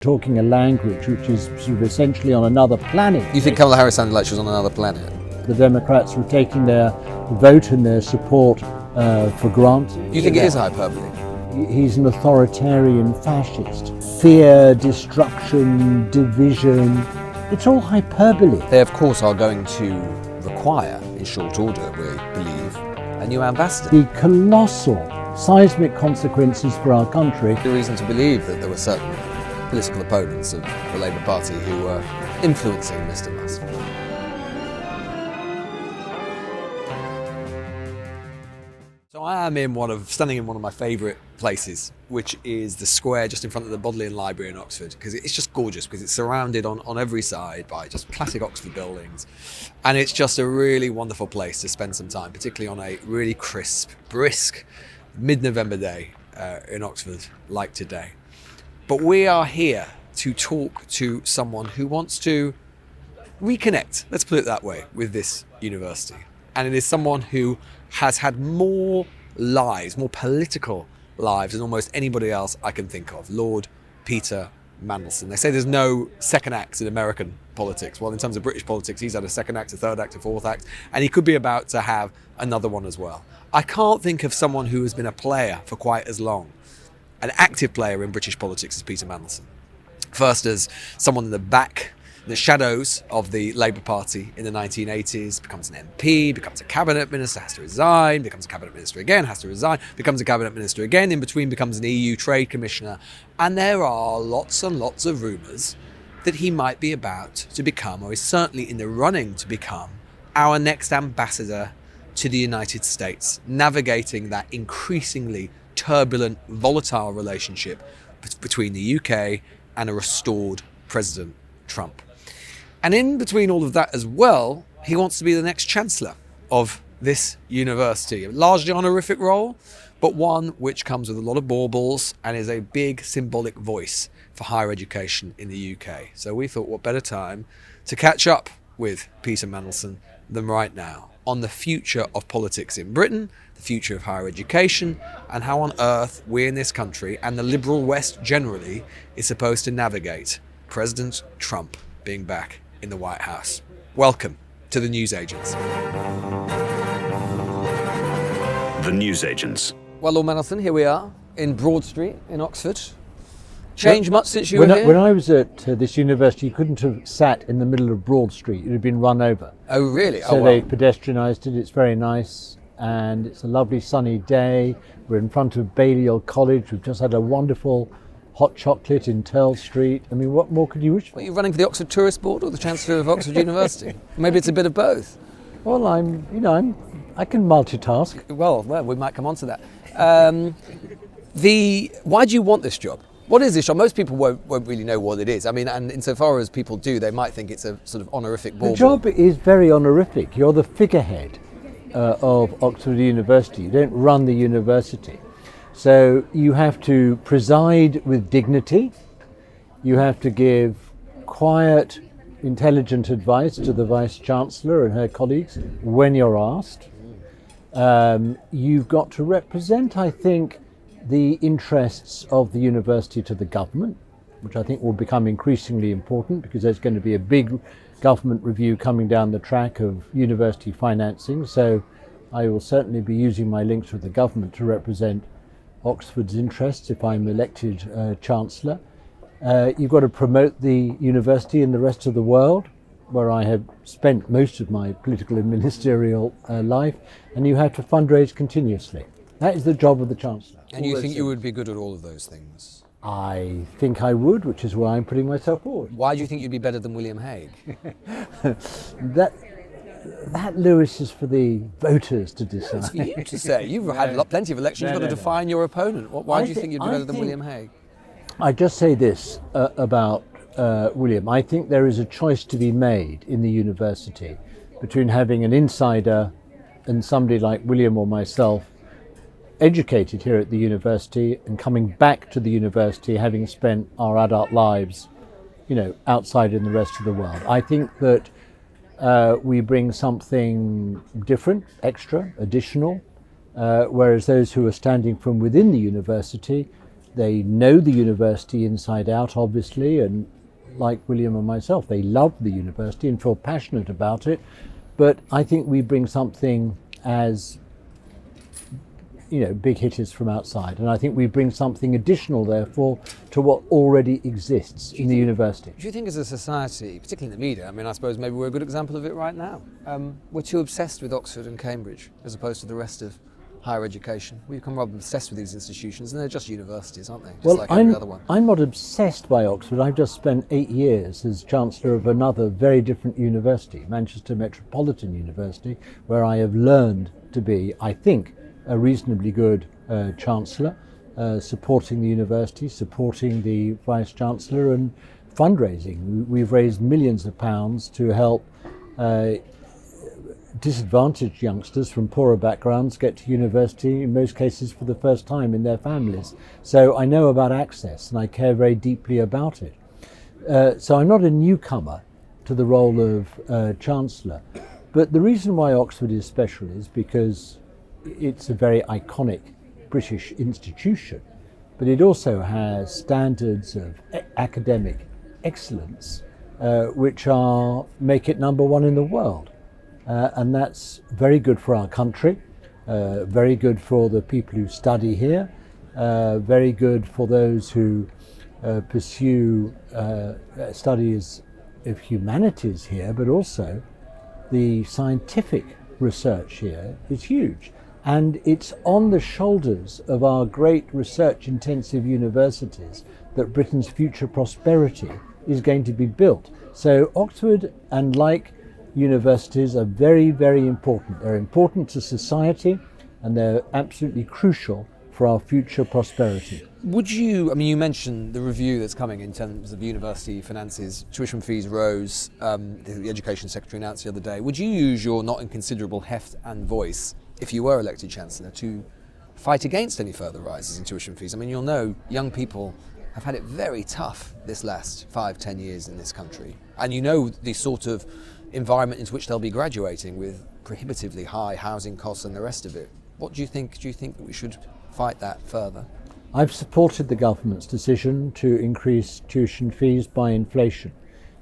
talking a language which is sort of essentially on another planet. You think Kamala Harris sounded like she was on another planet? The Democrats were taking their vote and their support for granted. Do you think it is hyperbole? He's an authoritarian fascist. Fear, destruction, division, it's all hyperbole. They of course are going to require, in short order, we believe, a new ambassador. The colossal seismic consequences for our country. The reason to believe that there were certain political opponents of the Labour Party who were influencing Mr. Musk. So I am standing in one of my favourite places, which is the square just in front of the Bodleian Library in Oxford, because it's just gorgeous, because it's surrounded on every side by just classic Oxford buildings. And it's just a really wonderful place to spend some time, particularly on a really crisp, brisk, mid-November day in Oxford, like today. But we are here to talk to someone who wants to reconnect, let's put it that way, with this university. And it is someone who has had more lives, more political lives than almost anybody else I can think of. Lord Peter Mandelson. They say there's no second acts in American politics. Well, in terms of British politics, he's had a second act, a third act, a fourth act, and he could be about to have another one as well. I can't think of someone who has been a player for quite as long, an active player in British politics, as Peter Mandelson. First as someone in the shadows of the Labour Party in the 1980s, becomes an MP, becomes a cabinet minister, has to resign, becomes a cabinet minister again, has to resign, becomes a cabinet minister again, in between becomes an EU trade commissioner. And there are lots and lots of rumours that he might be about to become, or is certainly in the running to become, our next ambassador to the United States, navigating that increasingly turbulent, volatile relationship between the UK and a restored President Trump. And in between all of that as well, he wants to be the next chancellor of this university. A largely honorific role, but one which comes with a lot of baubles and is a big symbolic voice for higher education in the UK. So we thought, what better time to catch up with Peter Mandelson than right now on the future of politics in Britain, the future of higher education, and how on earth we in this country, and the liberal West generally, is supposed to navigate President Trump being back in the White House. Welcome to The Newsagents. The Newsagents. Well, Lord Mandelson, here we are in Broad Street in Oxford. Changed much since you were here? When I was at this university, you couldn't have sat in the middle of Broad Street. You'd have been run over. Oh, really? So they pedestrianised it. It's very nice. And it's a lovely sunny day. We're in front of Balliol College. We've just had a wonderful hot chocolate in Turl Street. I mean, what more could you wish for? Are you running for the Oxford Tourist Board or the Chancellor of Oxford University? Maybe it's a bit of both. Well, I can multitask. Well, we might come on to that. Why do you want this job? What is this job? Most people won't really know what it is. I mean, and insofar as people do, they might think it's a sort of honorific bauble. The job is very honorific. You're the figurehead of Oxford University. You don't run the university. So you have to preside with dignity. You have to give quiet, intelligent advice to the Vice-Chancellor and her colleagues when you're asked. You've got to represent, I think, the interests of the university to the government, which I think will become increasingly important because there's going to be a big government review coming down the track of university financing. So I will certainly be using my links with the government to represent Oxford's interests if I'm elected Chancellor. You've got to promote the university in the rest of the world, where I have spent most of my political and ministerial life, and you have to fundraise continuously. That is the job of the Chancellor. And you think you would be good at all of those things? I think I would, which is why I'm putting myself forward. Why do you think you'd be better than William Hague? That, Lewis, is for the voters to decide. It's for you to say. You've had plenty of elections. You've got to define your opponent. Why do you think you'd be better than William Hague? I just say this about William. I think there is a choice to be made in the university between having an insider and somebody like William or myself educated here at the university and coming back to the university having spent our adult lives, outside in the rest of the world. I think that we bring something different, extra, additional, whereas those who are standing from within the university They know the university inside out, obviously, and like William and myself, they love the university and feel passionate about it. But I think we bring something as, big hitters from outside. And I think we bring something additional, therefore, to what already exists in the university. Do you think as a society, particularly in the media, I suppose maybe we're a good example of it right now, we're too obsessed with Oxford and Cambridge as opposed to the rest of higher education? We become rather obsessed with these institutions, and they're just universities, aren't they? Just like every other one. I'm not obsessed by Oxford. I've just spent 8 years as Chancellor of another very different university, Manchester Metropolitan University, where I have learned to be, I think, a reasonably good Chancellor, supporting the university, supporting the Vice-Chancellor, and fundraising. We've raised millions of pounds to help disadvantaged youngsters from poorer backgrounds get to university, in most cases for the first time in their families. So I know about access and I care very deeply about it. So I'm not a newcomer to the role of Chancellor. But the reason why Oxford is special is because it's a very iconic British institution, but it also has standards of academic excellence which make it number one in the world. And that's very good for our country, very good for the people who study here, very good for those who pursue studies of humanities here, but also the scientific research here is huge. And it's on the shoulders of our great research-intensive universities that Britain's future prosperity is going to be built. So Oxford, and like universities, are very, very important. They're important to society, and they're absolutely crucial for our future prosperity. Would you, you mentioned the review that's coming in terms of university finances, tuition fees rose, the Education Secretary announced the other day. Would you use your not inconsiderable heft and voice, if you were elected Chancellor, to fight against any further rises in tuition fees? You'll know young people have had it very tough this last 5-10 years in this country. And you know the sort of environment into which they'll be graduating with prohibitively high housing costs and the rest of it. What do you think? Do you think that we should fight that further? I've supported the government's decision to increase tuition fees by inflation.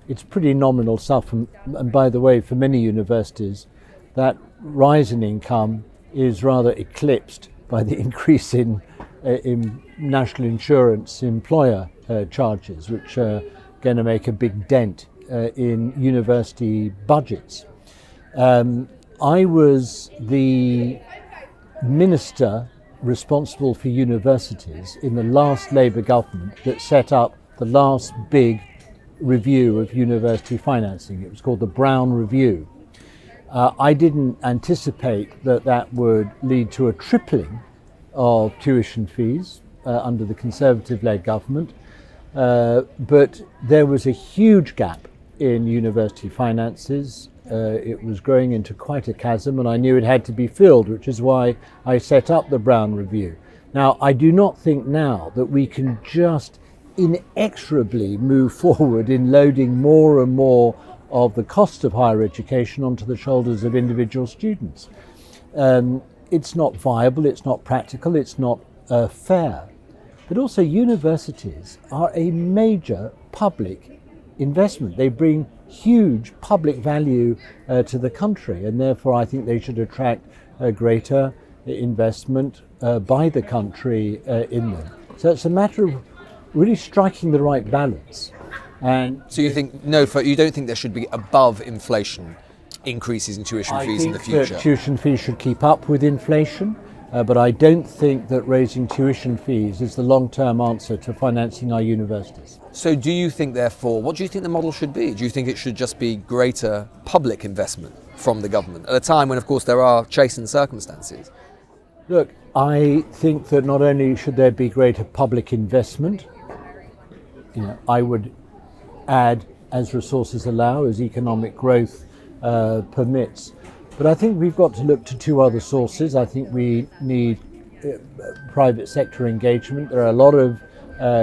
It's pretty nominal stuff, and by the way, for many universities, that rise in income is rather eclipsed by the increase in national insurance employer charges, which are going to make a big dent in university budgets. I was the minister responsible for universities in the last Labour government that set up the last big review of university financing. It was called the Brown Review. I didn't anticipate that would lead to a tripling of tuition fees under the Conservative-led government, but there was a huge gap in university finances. It was growing into quite a chasm, and I knew it had to be filled, which is why I set up the Brown Review. Now, I do not think now that we can just inexorably move forward in loading more and more of the cost of higher education onto the shoulders of individual students. It's not viable, it's not practical, it's not fair. But also universities are a major public investment. They bring huge public value to the country, and therefore I think they should attract a greater investment by the country in them. So it's a matter of really striking the right balance. And so you think you don't think there should be above inflation increases in tuition fees in the future? I think that tuition fees should keep up with inflation, but I don't think that raising tuition fees is the long-term answer to financing our universities. So do you think, therefore, what do you think the model should be? Do you think it should just be greater public investment from the government at a time when, of course, there are chastened circumstances? Look, I think that not only should there be greater public investment, I would add, as resources allow, as economic growth permits. But I think we've got to look to two other sources. I think we need private sector engagement. There are a lot of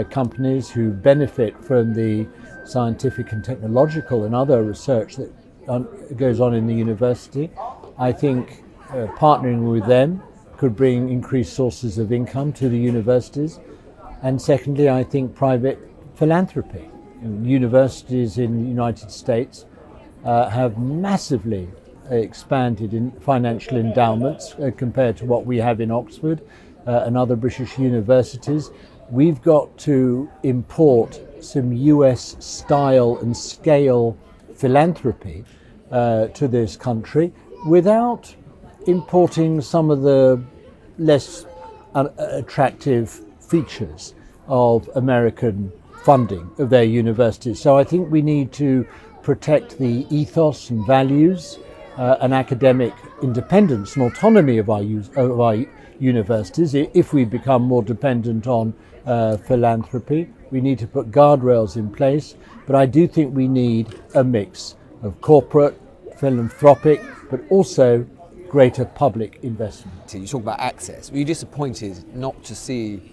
companies who benefit from the scientific and technological and other research that goes on in the university. I think partnering with them could bring increased sources of income to the universities. And secondly, I think private philanthropy. Universities in the United States have massively expanded in financial endowments compared to what we have in Oxford and other British universities. We've got to import some US style and scale philanthropy to this country without importing some of the less attractive features of American funding of their universities. So I think we need to protect the ethos and values and academic independence and autonomy of our universities. If we become more dependent on philanthropy, we need to put guardrails in place. But I do think we need a mix of corporate, philanthropic, but also greater public investment. You talk about access. Were you disappointed not to see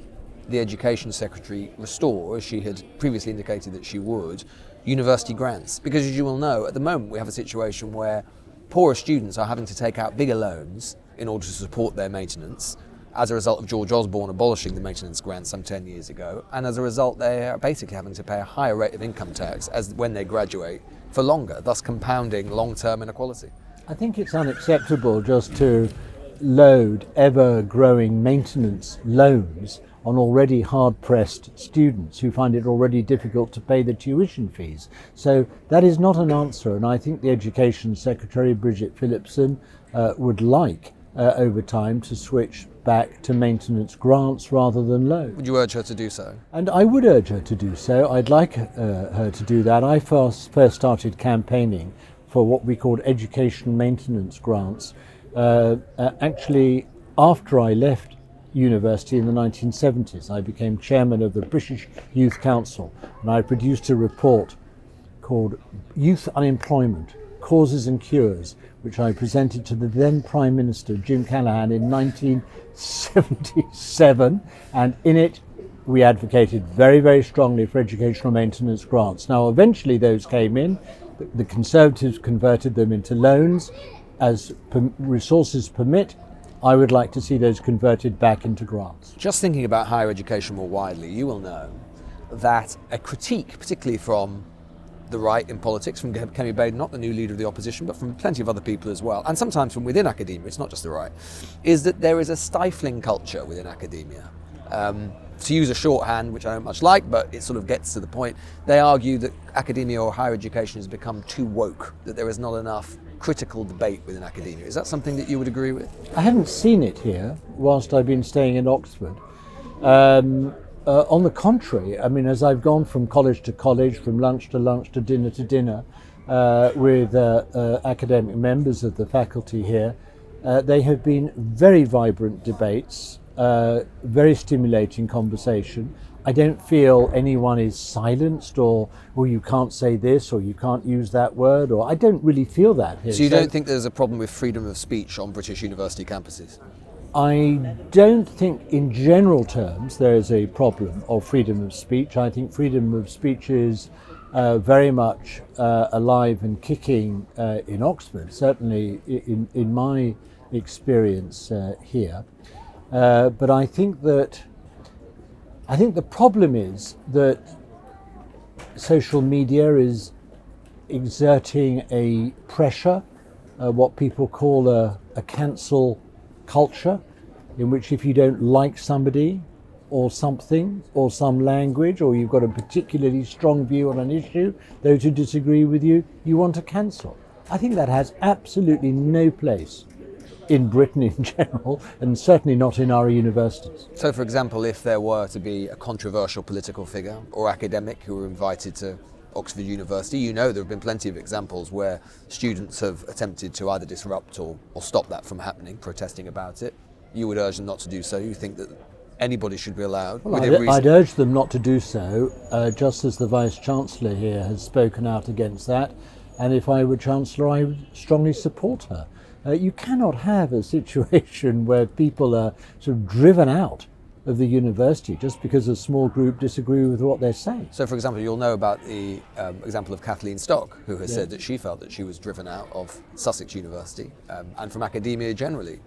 the Education Secretary restore, as she had previously indicated that she would, university grants? Because as you will know, at the moment we have a situation where poorer students are having to take out bigger loans in order to support their maintenance as a result of George Osborne abolishing the maintenance grant some 10 years ago, and as a result they are basically having to pay a higher rate of income tax as when they graduate for longer, thus compounding long-term inequality. I think it's unacceptable just to load ever-growing maintenance loans on already hard-pressed students who find it already difficult to pay the tuition fees. So that is not an answer, and I think the Education Secretary, Bridget Phillipson, would like over time to switch back to maintenance grants rather than loans. Would you urge her to do so? And I would urge her to do so. I'd like her to do that. I first started campaigning for what we called education maintenance grants actually after I left university in the 1970s. I became chairman of the British Youth Council, and I produced a report called Youth Unemployment, Causes and Cures, which I presented to the then Prime Minister, Jim Callaghan, in 1977, and in it we advocated very, very strongly for educational maintenance grants. Now, eventually those came in. The Conservatives converted them into loans. As resources permit, I would like to see those converted back into grants. Just thinking about higher education more widely, you will know that a critique, particularly from the right in politics, from Kemi Badenoch, the new leader of the opposition, but from plenty of other people as well, and sometimes from within academia, it's not just the right, is that there is a stifling culture within academia. To use a shorthand, which I don't much like, but it sort of gets to the point, they argue that academia or higher education has become too woke, that there is not enough critical debate within academia. Is that something that you would agree with? I haven't seen it here whilst I've been staying in Oxford. On the contrary, I mean, as I've gone from college to college, from lunch to lunch to dinner with academic members of the faculty here, they have been very vibrant debates, very stimulating conversation. I don't feel anyone is silenced or you can't say this or you can't use that word, or I don't really feel that here. So you don't think there's a problem with freedom of speech on British university campuses? I don't think in general terms there is a problem of freedom of speech. I think freedom of speech is very much alive and kicking in Oxford, certainly in my experience here. But I think the problem is that social media is exerting a pressure, what people call a cancel culture, in which if you don't like somebody or something or some language, or you've got a particularly strong view on an issue, those who disagree with you, you want to cancel. I think that has absolutely no place in Britain in general, and certainly not in our universities. So, for example, if there were to be a controversial political figure or academic who were invited to Oxford University, you know there have been plenty of examples where students have attempted to either disrupt or stop that from happening, protesting about it. You would urge them not to do so. You think that anybody should be allowed? Well, I'd urge them not to do so, just as the Vice-Chancellor here has spoken out against that. And if I were Chancellor, I would strongly support her. You cannot have a situation where people are sort of driven out of the university just because a small group disagree with what they're saying. So, for example, you'll know about the example of Kathleen Stock, who has said that she felt that she was driven out of Sussex University and from academia generally.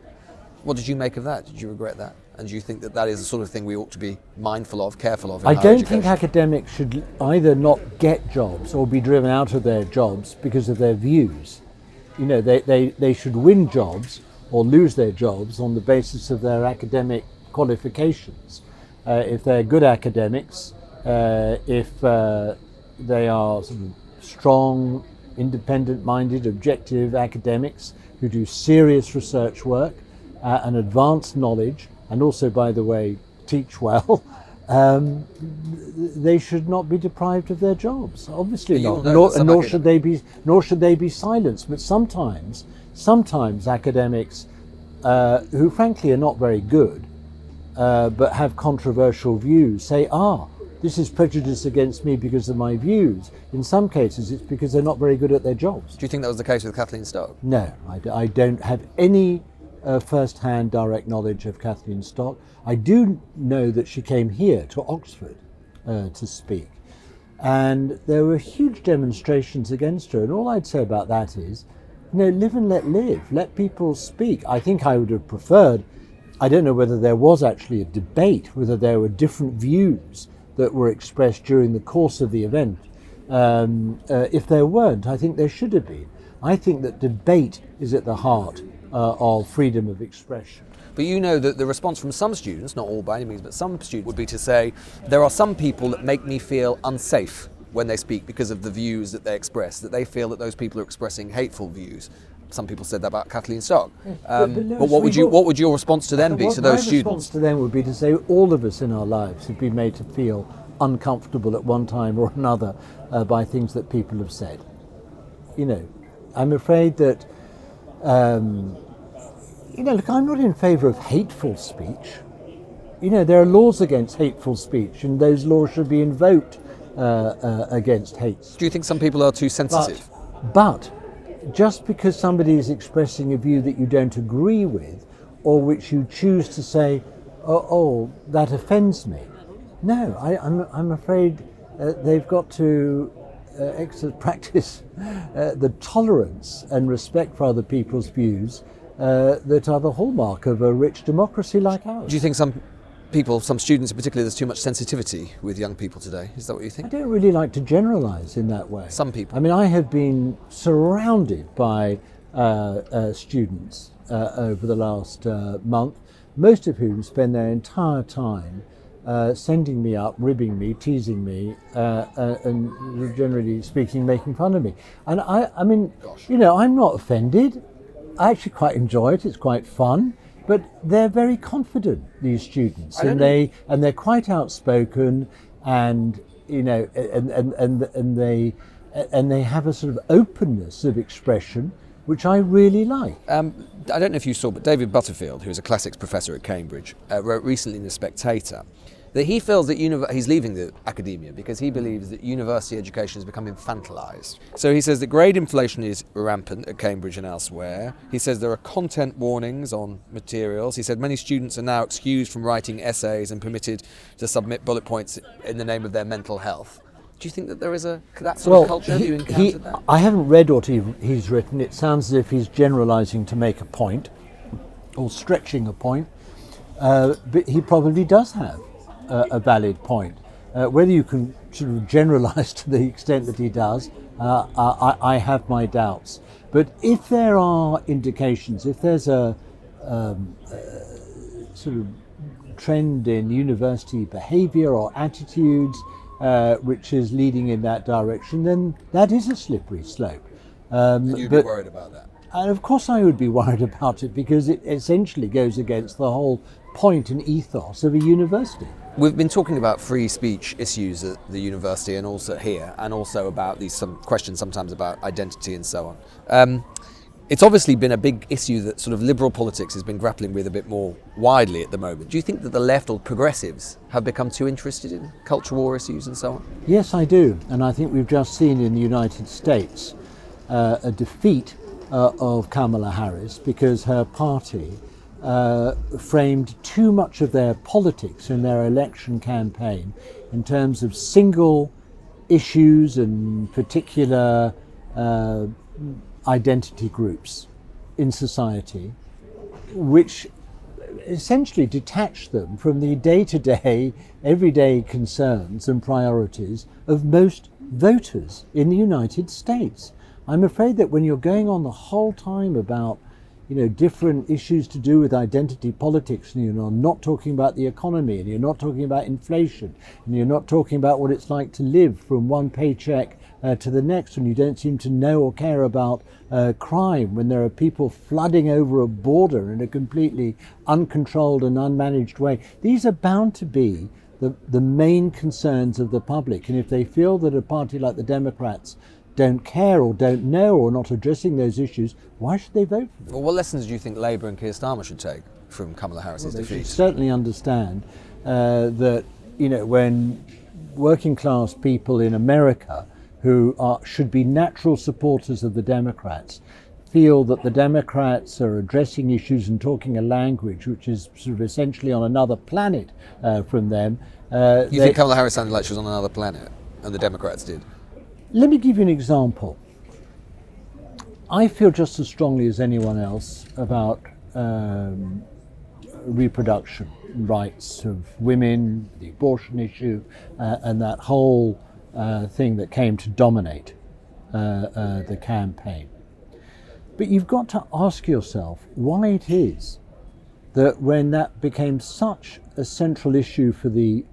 What did you make of that? Did you regret that? And do you think that that is the sort of thing we ought to be mindful of, careful of in I higher don't education? think academics should either not get jobs or be driven out of their jobs because of their views. You know, they should win jobs or lose their jobs on the basis of their academic qualifications. If they're good academics, if they are sort of strong, independent-minded, objective academics who do serious research work and advanced knowledge, and also, by the way, teach well, they should not be deprived of their jobs. Obviously not, nor should they be silenced. But sometimes academics who frankly are not very good, but have controversial views, say, this is prejudice against me because of my views. In some cases, it's because they're not very good at their jobs. Do you think that was the case with Kathleen Stock? No, I don't have any first-hand direct knowledge of Kathleen Stock. I do know that she came here to Oxford to speak, and there were huge demonstrations against her. And all I'd say about that is, live and let live. Let people speak. I think I would have preferred, I don't know whether there was actually a debate, whether there were different views that were expressed during the course of the event. If there weren't, I think there should have been. I think that debate is at the heart of freedom of expression. But you know that the response from some students, not all by any means, but some students would be to say, there are some people that make me feel unsafe when they speak because of the views that they express, that they feel that those people are expressing hateful views. Some people said that about Kathleen Stock. But what would your response to them be, to those students? My response to them would be to say all of us in our lives have been made to feel uncomfortable at one time or another by things that people have said. I'm afraid that look, I'm not in favour of hateful speech. There are laws against hateful speech, and those laws should be invoked against hate speech. Do you think some people are too sensitive? But just because somebody is expressing a view that you don't agree with, or which you choose to say, that offends me. No, I'm afraid they've got to practice the tolerance and respect for other people's views that are the hallmark of a rich democracy like ours. Do you think some students in particular, there's too much sensitivity with young people today? Is that what you think? I don't really like to generalise in that way. Some people. I mean, I have been surrounded by students over the last month, most of whom spend their entire time sending me up, ribbing me, teasing me, and generally speaking, making fun of me. And I mean, I'm not offended. I actually quite enjoy it. It's quite fun. But they're very confident, these students, and they're quite outspoken, and and they have a sort of openness of expression, which I really like. I don't know if you saw, but David Butterfield, who is a classics professor at Cambridge, wrote recently in The Spectator that he feels that he's leaving the academia because he believes that university education has become infantilized. So he says that grade inflation is rampant at Cambridge and elsewhere. He says there are content warnings on materials. He said many students are now excused from writing essays and permitted to submit bullet points in the name of their mental health. Do you think that there is that sort of culture? Have you encountered that? I haven't read what he's written. It sounds as if he's generalising to make a point, or stretching a point, but he probably does have a valid point. Whether you can sort of generalise to the extent that he does, I have my doubts. But if there are indications, if there's a sort of trend in university behaviour or attitudes which is leading in that direction, then that is a slippery slope. And you'd be worried about that? And of course I would be worried about it, because it essentially goes against the whole point and ethos of a university. We've been talking about free speech issues at the university and also here, and also about some questions sometimes about identity and so on. It's obviously been a big issue that sort of liberal politics has been grappling with a bit more widely at the moment. Do you think that the left or progressives have become too interested in culture war issues and so on? Yes, I do. And I think we've just seen in the United States a defeat of Kamala Harris because her party framed too much of their politics in their election campaign in terms of single issues and particular identity groups in society, which essentially detach them from the day-to-day, everyday concerns and priorities of most voters in the United States. I'm afraid that when you're going on the whole time about different issues to do with identity politics, and you're not talking about the economy, and you're not talking about inflation, and you're not talking about what it's like to live from one paycheck to the next, and you don't seem to know or care about crime when there are people flooding over a border in a completely uncontrolled and unmanaged way. These are bound to be the main concerns of the public, and if they feel that a party like the Democrats don't care or don't know or not addressing those issues, why should they vote for them? Well, what lessons do you think Labour and Keir Starmer should take from Kamala Harris's defeat? They should certainly understand that when working class people in America who should be natural supporters of the Democrats feel that the Democrats are addressing issues and talking a language which is sort of essentially on another planet from them. You think Kamala Harris sounded like she was on another planet, and the Democrats did? Let me give you an example. I feel just as strongly as anyone else about reproduction rights of women, the abortion issue, and that whole thing that came to dominate the campaign. But you've got to ask yourself why it is that when that became such a central issue for the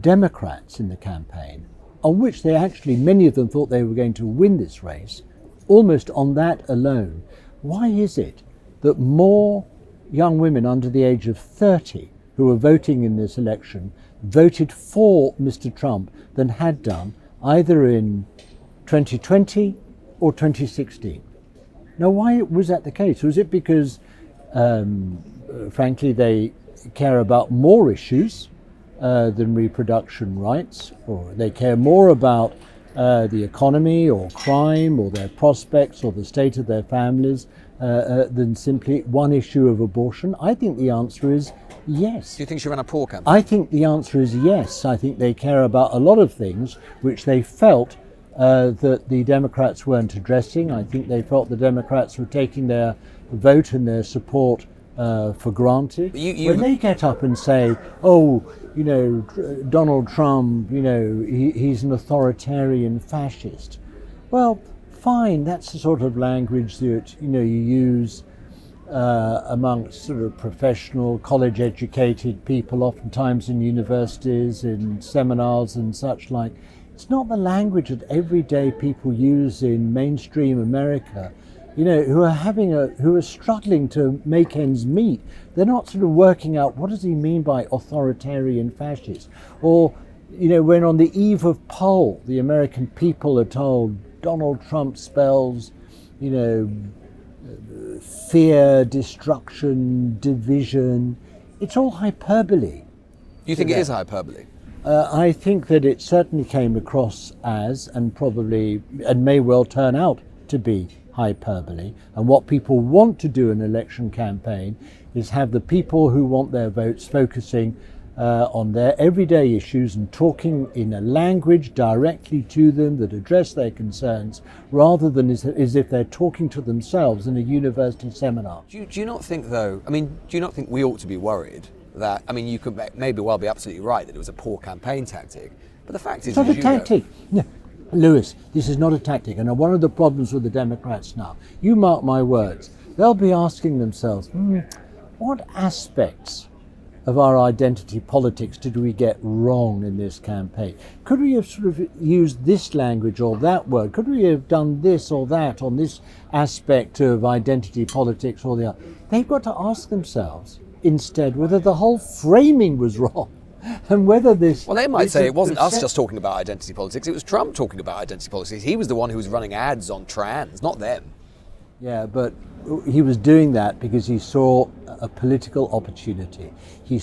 Democrats in the campaign, on which many of them thought they were going to win this race, almost on that alone, why is it that more young women under the age of 30 who were voting in this election voted for Mr. Trump than had done either in 2020 or 2016? Now, why was that the case? Was it because, frankly, they care about more issues than reproduction rights, or they care more about the economy or crime or their prospects or the state of their families than simply one issue of abortion? I think the answer is yes. Do you think she ran a poor campaign? I think the answer is yes. I think they care about a lot of things which they felt that the Democrats weren't addressing. I think they felt the Democrats were taking their vote and their support for granted. When they get up and say, Donald Trump, he's an authoritarian fascist. Well, fine, that's the sort of language that, you use amongst sort of professional, college-educated people, oftentimes in universities, in seminars and such like. It's not the language that everyday people use in mainstream America, who are struggling to make ends meet. They're not sort of working out what does he mean by authoritarian fascist, or when on the eve of poll the American people are told Donald Trump spells fear, destruction, division. It's all hyperbole. You think it is hyperbole? I think that it certainly came across as, and may well turn out to be, hyperbole. And what people want to do in an election campaign is have the people who want their votes focusing on their everyday issues and talking in a language directly to them that address their concerns, rather than as if they're talking to themselves in a university seminar. Do you not think, though, do you not think we ought to be worried that, you could maybe well be absolutely right that it was a poor campaign tactic, but the fact is... It's not a tactic. No. Lewis, this is not a tactic, and one of the problems with the Democrats now, you mark my words, they'll be asking themselves, what aspects of our identity politics did we get wrong in this campaign? Could we have sort of used this language or that word? Could we have done this or that on this aspect of identity politics or the other? They've got to ask themselves instead whether the whole framing was wrong. And whether this... Well, they might say it wasn't us just talking about identity politics, it was Trump talking about identity politics. He was the one who was running ads on trans, not them. Yeah, but he was doing that because he saw a political opportunity. He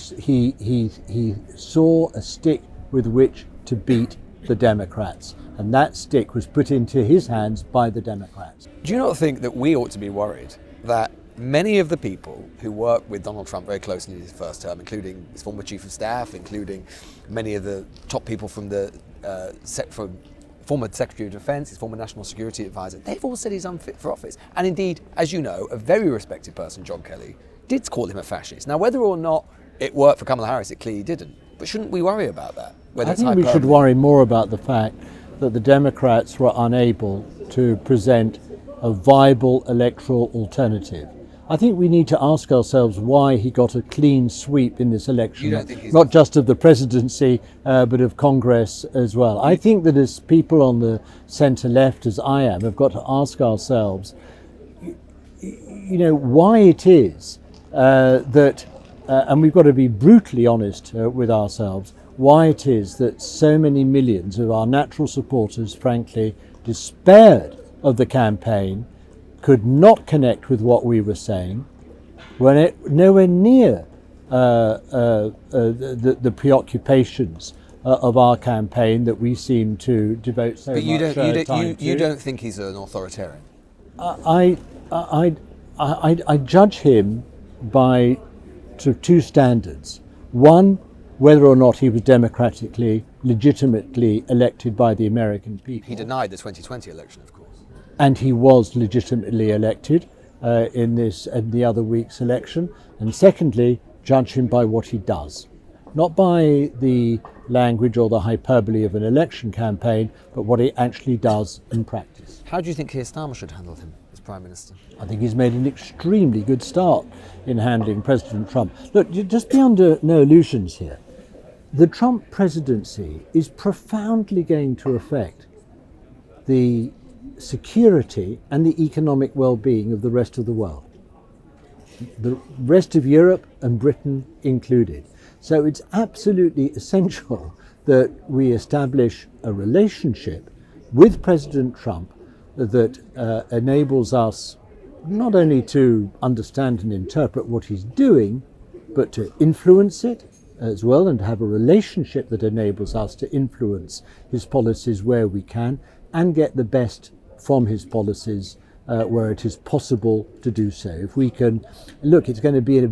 saw a stick with which to beat the Democrats, and that stick was put into his hands by the Democrats. Do you not think that we ought to be worried that many of the people who worked with Donald Trump very closely in his first term, including his former chief of staff, including many of the top people from the former Secretary of Defense, his former National Security Advisor, they've all said he's unfit for office. And indeed, as you know, a very respected person, John Kelly, did call him a fascist. Now, whether or not it worked for Kamala Harris, it clearly didn't. But shouldn't we worry about that? I think we should worry more about the fact that the Democrats were unable to present a viable electoral alternative. I think we need to ask ourselves why he got a clean sweep in this election, not just of the presidency, but of Congress as well. I think that as people on the centre-left, as I am, have got to ask ourselves, why it is that, and we've got to be brutally honest with ourselves, why it is that so many millions of our natural supporters, frankly, despaired of the campaign, could not connect with what we were saying, were nowhere near the preoccupations of our campaign that we seem to devote so much time to. You don't think he's an authoritarian? I judge him by two standards. One, whether or not he was democratically, legitimately elected by the American people. He denied the 2020 election, of course. And he was legitimately elected in the other week's election. And secondly, judge him by what he does. Not by the language or the hyperbole of an election campaign, but what he actually does in practice. How do you think Keir Starmer should handle him as Prime Minister? I think he's made an extremely good start in handling President Trump. Look, just be under no illusions here. The Trump presidency is profoundly going to affect the security and the economic well-being of the rest of the world, the rest of Europe and Britain included. So it's absolutely essential that we establish a relationship with President Trump that enables us not only to understand and interpret what he's doing, but to influence it as well, and to have a relationship that enables us to influence his policies where we can and get the best from his policies where it is possible to do so. If we can, look, it's going to be an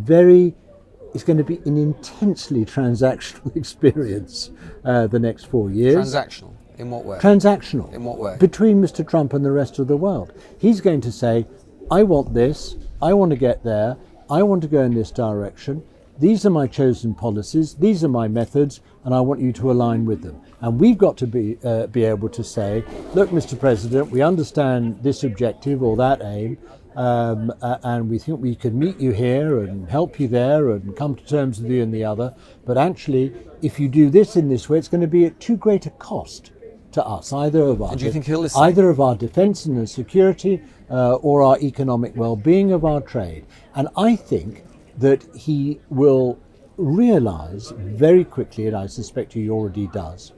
intensely transactional experience the next 4 years. Transactional? In what way? Transactional. In what way? Between Mr. Trump and the rest of the world. He's going to say, I want this, I want to get there, I want to go in this direction, these are my chosen policies, these are my methods, and I want you to align with them. And we've got to be able to say, look, Mr. President, we understand this objective or that aim, and we think we can meet you here and help you there and come to terms with you in the other. But actually, if you do this in this way, it's going to be at too great a cost to us, either of our, do you think he'll listen? Either of our defence and security or our economic well-being of our trade. And I think that he will realise very quickly, and I suspect he already does,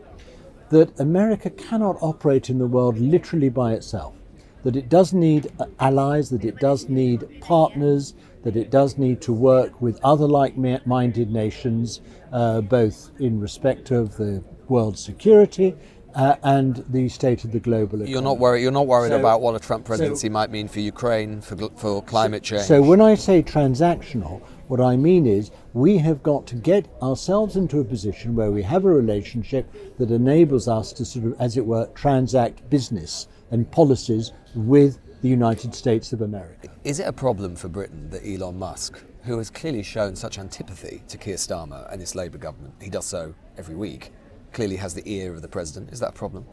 that America cannot operate in the world literally by itself, that it does need allies, that it does need partners, that it does need to work with other like-minded nations, both in respect of the world's security and the state of the global economy. You're not worried about what a Trump presidency might mean for Ukraine, for climate change? So when I say transactional, what I mean is we have got to get ourselves into a position where we have a relationship that enables us to sort of, as it were, transact business and policies with the United States of America. Is it a problem for Britain that Elon Musk, who has clearly shown such antipathy to Keir Starmer and his Labour government, he does so every week, clearly has the ear of the president? Is that a problem?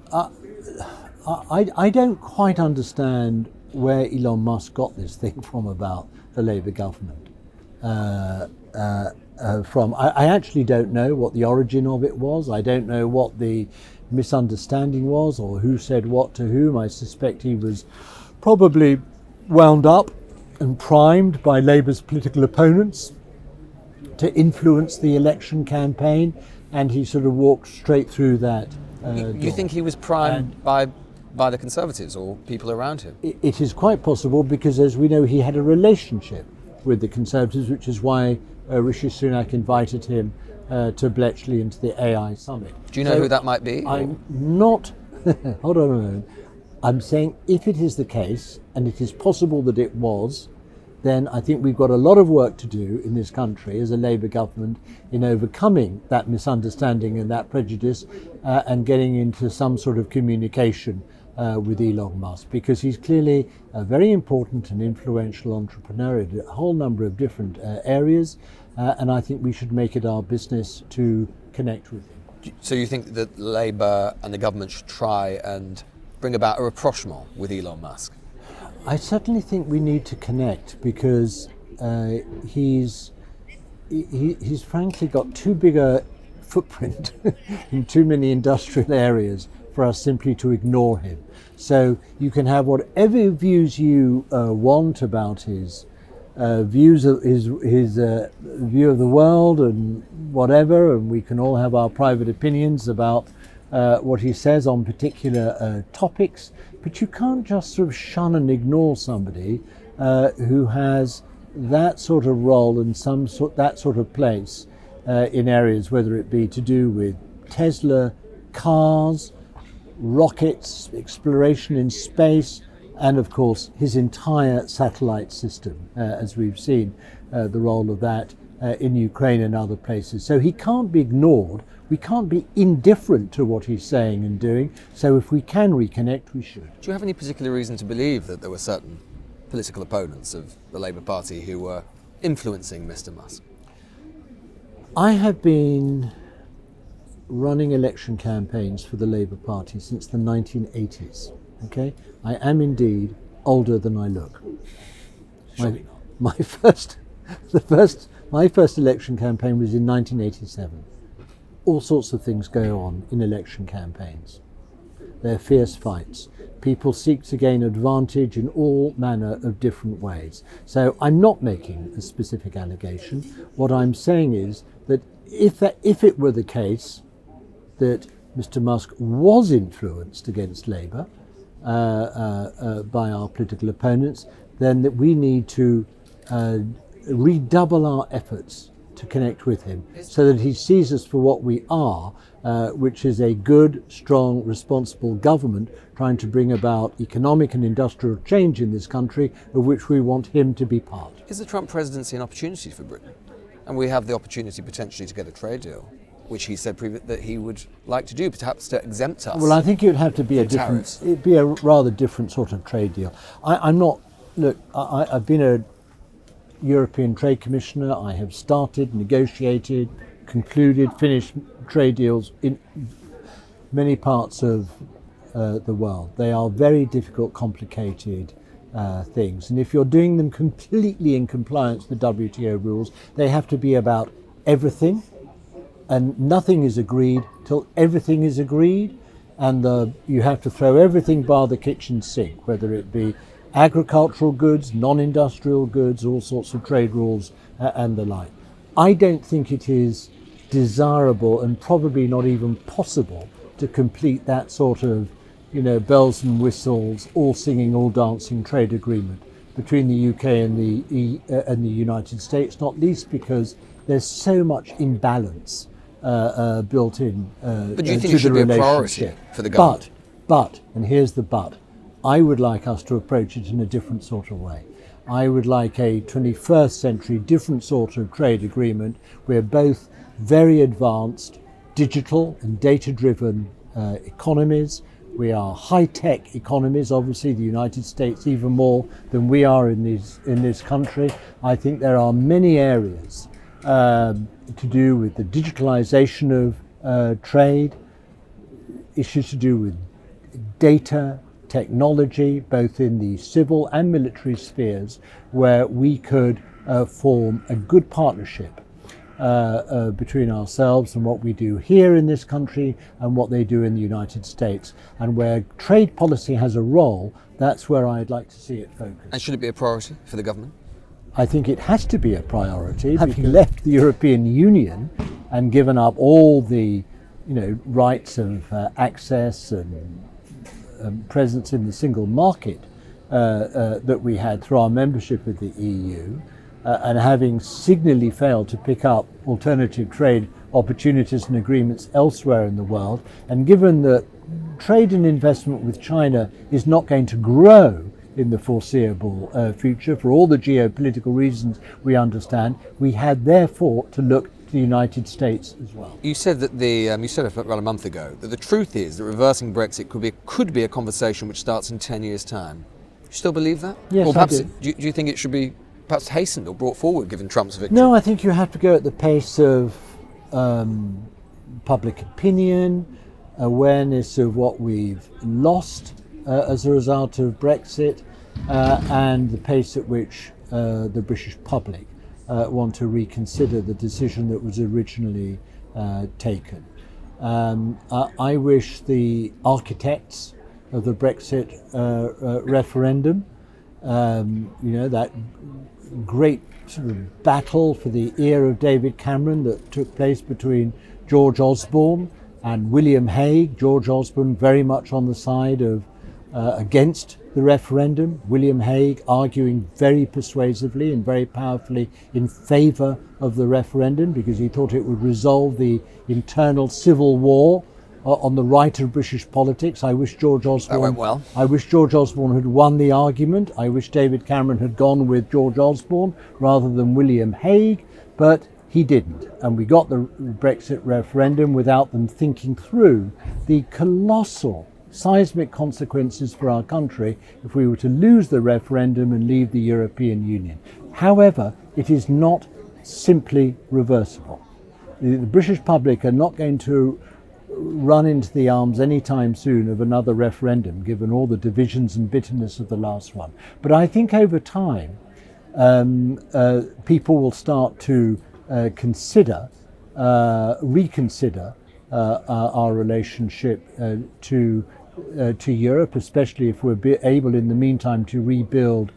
I don't quite understand where Elon Musk got this thing from about the Labour government. I actually don't know what the origin of it was. I don't know what the misunderstanding was or who said what to whom. I suspect he was probably wound up and primed by Labour's political opponents to influence the election campaign, and he sort of walked straight through that You think he was primed by the Conservatives or people around him? It is quite possible, because as we know, he had a relationship with the Conservatives, which is why Rishi Sunak invited him to Bletchley into the AI summit. Do you know who that might be? I'm not, hold on a moment. I'm saying if it is the case, and it is possible that it was, then I think we've got a lot of work to do in this country as a Labour government in overcoming that misunderstanding and that prejudice and getting into some sort of communication with Elon Musk, because he's clearly a very important and influential entrepreneur in a whole number of different areas, and I think we should make it our business to connect with him. So you think that Labour and the government should try and bring about a rapprochement with Elon Musk? I certainly think we need to connect, because he's frankly got too big a footprint in too many industrial areas for us simply to ignore him. So you can have whatever views you want about his views of his view of the world and whatever, and we can all have our private opinions about what he says on particular topics, but you can't just sort of shun and ignore somebody who has that sort of role and that sort of place in areas, whether it be to do with Tesla cars, rockets, exploration in space, and of course his entire satellite system, as we've seen the role of that in Ukraine and other places. So he can't be ignored. We can't be indifferent to what he's saying and doing. So if we can reconnect, we should. Do you have any particular reason to believe that there were certain political opponents of the Labour Party who were influencing Mr. Musk? I have been running election campaigns for the Labour Party since the 1980s. Okay, I am indeed older than I look. My first election campaign was in 1987. All sorts of things go on in election campaigns. They're fierce fights. People seek to gain advantage in all manner of different ways. So I'm not making a specific allegation. What I'm saying is that if it were the case that Mr. Musk was influenced against Labour by our political opponents, then that we need to redouble our efforts to connect with him so that he sees us for what we are, which is a good, strong, responsible government trying to bring about economic and industrial change in this country, of which we want him to be part. Is the Trump presidency an opportunity for Britain? And we have the opportunity potentially to get a trade deal, which he said that he would like to do, perhaps to exempt us. Well, I think it would have to be it'd be a rather different sort of trade deal. I've been a European Trade Commissioner. I have started, negotiated, concluded, finished trade deals in many parts of the world. They are very difficult, complicated things. And if you're doing them completely in compliance with WTO rules, they have to be about everything, and nothing is agreed till everything is agreed, and you have to throw everything bar the kitchen sink, whether it be agricultural goods, non-industrial goods, all sorts of trade rules and the like. I don't think it is desirable and probably not even possible to complete that sort of, bells and whistles, all singing, all dancing trade agreement between the UK and the United States, not least because there's so much imbalance built in but do you think it should be a priority for the government? But, and here's the but, I would like us to approach it in a different sort of way. I would like a 21st century different sort of trade agreement. We're both very advanced, digital and data-driven economies. We are high-tech economies, obviously the United States even more than we are in this country. I think there are many areas to do with the digitalization of trade, issues to do with data, technology, both in the civil and military spheres, where we could form a good partnership between ourselves and what we do here in this country and what they do in the United States. And where trade policy has a role, that's where I'd like to see it focused. And should it be a priority for the government? I think it has to be a priority. Having left the European Union and given up all the rights of access and presence in the single market that we had through our membership of the EU, and having signally failed to pick up alternative trade opportunities and agreements elsewhere in the world, and given that trade and investment with China is not going to grow in the foreseeable future for all the geopolitical reasons we understand, we had therefore to look to the United States as well. You said that you said it around a month ago that the truth is that reversing Brexit could be a conversation which starts in 10 years' time. You still believe that? Yes, or perhaps I do. Do you think it should be perhaps hastened or brought forward given Trump's victory? No, I think you have to go at the pace of public opinion, awareness of what we've lost as a result of Brexit, and the pace at which the British public want to reconsider the decision that was originally taken. I wish the architects of the Brexit referendum, that great sort of battle for the ear of David Cameron that took place between George Osborne and William Hague. George Osborne very much on the side of against the referendum, William Hague arguing very persuasively and very powerfully in favour of the referendum because he thought it would resolve the internal civil war on the right of British politics. I wish George Osborne. That went well. I wish George Osborne had won the argument. I wish David Cameron had gone with George Osborne rather than William Hague, but he didn't. And we got the Brexit referendum without them thinking through the colossal seismic consequences for our country if we were to lose the referendum and leave the European Union. However, it is not simply reversible. The British public are not going to run into the arms anytime soon of another referendum, given all the divisions and bitterness of the last one. But I think over time, people will start to reconsider our relationship to Europe, especially if we're able in the meantime to rebuild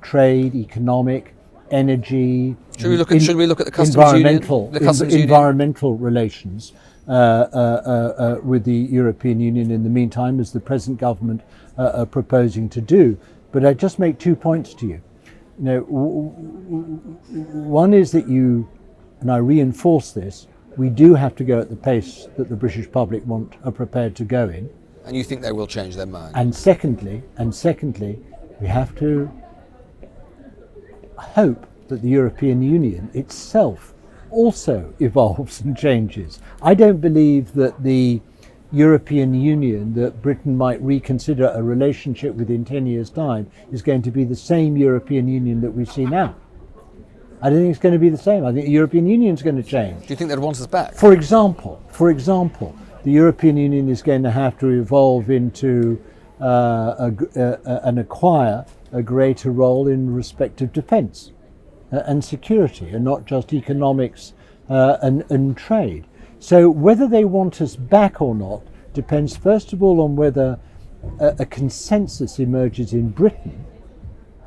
trade, economic, energy. Should we look at the customs environmental relations with the European Union in the meantime, as the present government are proposing to do? But I just make 2 points to you. One is that and I reinforce this, we do have to go at the pace that the British public are prepared to go in. And you think they will change their mind? And secondly, we have to hope that the European Union itself also evolves and changes. I don't believe that the European Union that Britain might reconsider a relationship with in 10 years' time is going to be the same European Union that we see now. I don't think it's going to be the same. I think the European Union is going to change. Do you think they'd want us back? For example, the European Union is going to have to evolve into and acquire a greater role in respect of defence and security, and not just economics and trade. So whether they want us back or not depends first of all on whether a consensus emerges in Britain,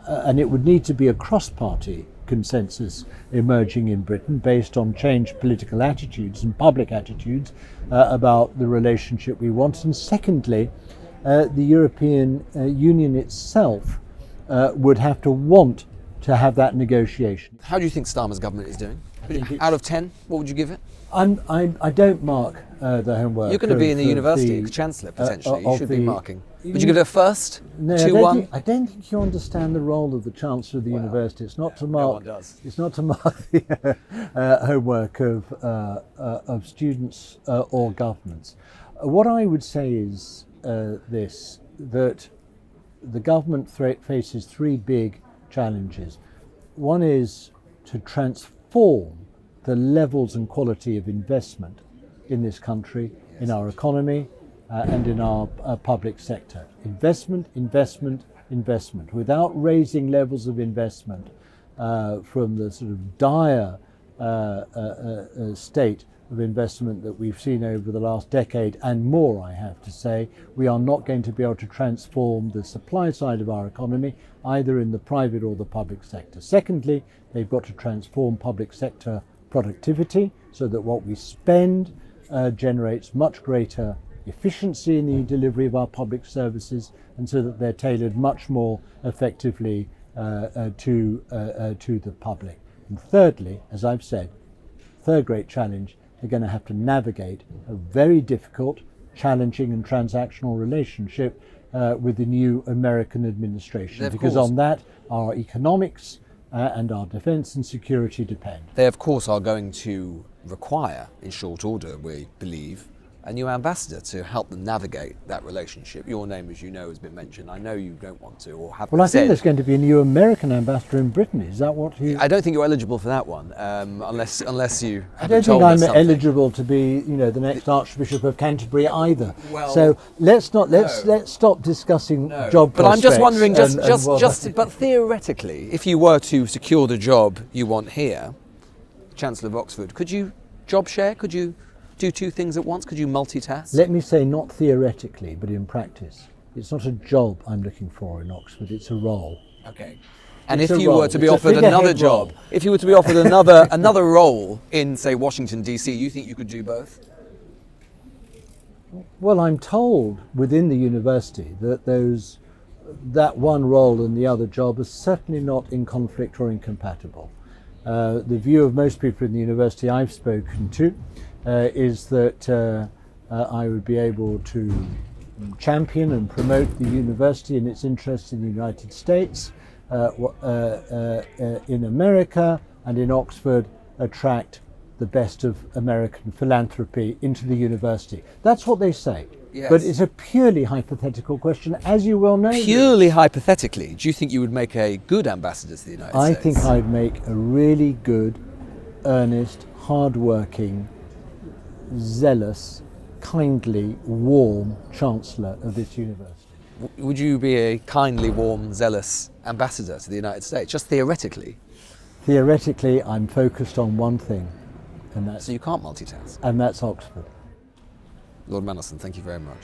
and it would need to be a cross-party consensus emerging in Britain based on changed political attitudes and public attitudes about the relationship we want. And secondly, the European Union itself would have to want to have that negotiation. How do you think Starmer's government is doing? Out of 10, what would you give it? I don't mark the homework. You're going to be in the university chancellor potentially. You should be marking. Would you give it a first? No, 2-1? I don't think you understand the role of the chancellor of the university. It's not to mark. No one does. It's not to mark the homework of students or governments. What I would say is that the government faces three big challenges. One is to transform the levels and quality of investment in this country, in our economy, and in our public sector. Investment. Without raising levels of investment from the sort of dire state of investment that we've seen over the last decade and more, I have to say, we are not going to be able to transform the supply side of our economy, either in the private or the public sector. Secondly, they've got to transform public sector productivity so that what we spend generates much greater efficiency in the delivery of our public services, and so that they're tailored much more effectively to the public. And thirdly, as I've said, third great challenge, they're going to have to navigate a very difficult, challenging and transactional relationship with the new American administration. Because on that, our economics and our defence and security depend. They, of course, are going to require, in short order, we believe, a new ambassador to help them navigate that relationship. Your name, as you know, has been mentioned. I know you don't want to or have. Well, I said. think there's going to be a new American ambassador in Britain. Is that what you? I don't think you're eligible for that one, unless you. I don't think I'm eligible to be, the next Archbishop of Canterbury either. Well, so let's stop discussing job prospects. But I'm just wondering, but theoretically, if you were to secure the job you want here, Chancellor of Oxford, could you job share? Could you do two things at once? Could you multitask? Let me say, not theoretically, but in practice. It's not a job I'm looking for in Oxford, it's a role. Okay. And if you were to be offered another job, if you were to be offered another role in, say, Washington, D.C., you think you could do both? Well, I'm told within the university that one role and the other job is certainly not in conflict or incompatible. The view of most people in the university I've spoken to is that I would be able to champion and promote the university and its interests in the United States, in America, and in Oxford attract the best of American philanthropy into the university. That's what they say. Yes. But it's a purely hypothetical question, as you well know. Purely hypothetically, do you think you would make a good ambassador to the United States? I think I'd make a really good, earnest, hard-working, zealous, kindly, warm Chancellor of this university. Would you be a kindly, warm, zealous ambassador to the United States, just theoretically? Theoretically, I'm focused on one thing, and that's... So you can't multitask? And that's Oxford. Lord Mandelson, thank you very much.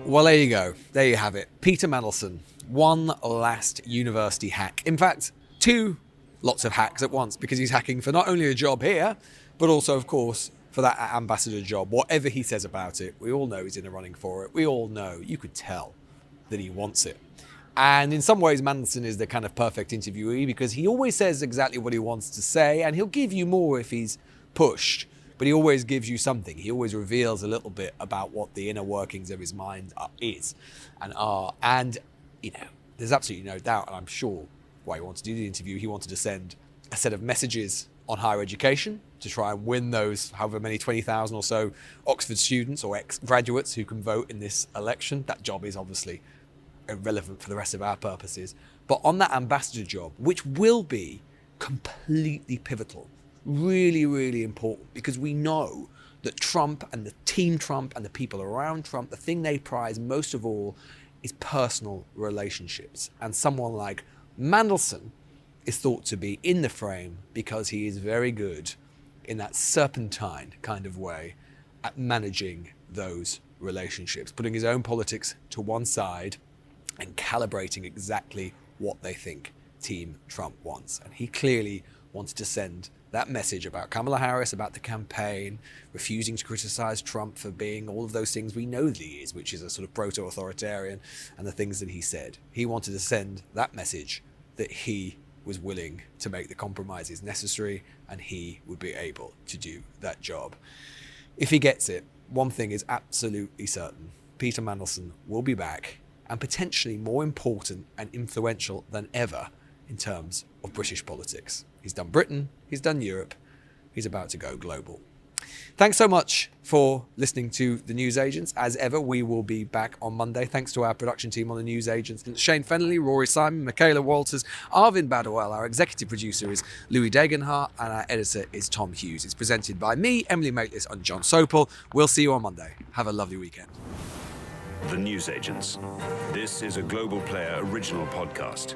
Well, there you go. There you have it. Peter Mandelson, one last university hack. In fact, two lots of hacks at once, because he's hacking for not only a job here, but also, of course, for that ambassador job. Whatever he says about it, we all know he's in the running for it. We all know, you could tell that he wants it. And in some ways, Mandelson is the kind of perfect interviewee, because he always says exactly what he wants to say, and he'll give you more if he's pushed, but he always gives you something. He always reveals a little bit about what the inner workings of his mind is and are. And, there's absolutely no doubt, and I'm sure why he wanted to do the interview, he wanted to send a set of messages on higher education to try and win those however many 20,000 or so Oxford students or ex-graduates who can vote in this election. That job is obviously irrelevant for the rest of our purposes. But on that ambassador job, which will be completely pivotal, really, really important, because we know that Trump and the team Trump and the people around Trump, the thing they prize most of all is personal relationships. And someone like Mandelson is thought to be in the frame because he is very good in that serpentine kind of way at managing those relationships, putting his own politics to one side and calibrating exactly what they think Team Trump wants. And he clearly wanted to send that message about Kamala Harris, about the campaign, refusing to criticize Trump for being all of those things we know that he is, which is a sort of proto-authoritarian, and the things that he said. He wanted to send that message that he was willing to make the compromises necessary and he would be able to do that job. If he gets it, one thing is absolutely certain. Peter Mandelson will be back, and potentially more important and influential than ever in terms of British politics. He's done Britain, he's done Europe, he's about to go global. Thanks so much for listening to The News Agents. As ever, we will be back on Monday. Thanks to our production team on The News Agents: Shane Fennelly, Rory Simon, Michaela Walters, Arvin Badwell. Our executive producer is Louis Degenhardt, and our editor is Tom Hughes. It's presented by me, Emily Maitlis, and John Sopel. We'll see you on Monday. Have a lovely weekend. The News Agents. This is a Global Player original podcast.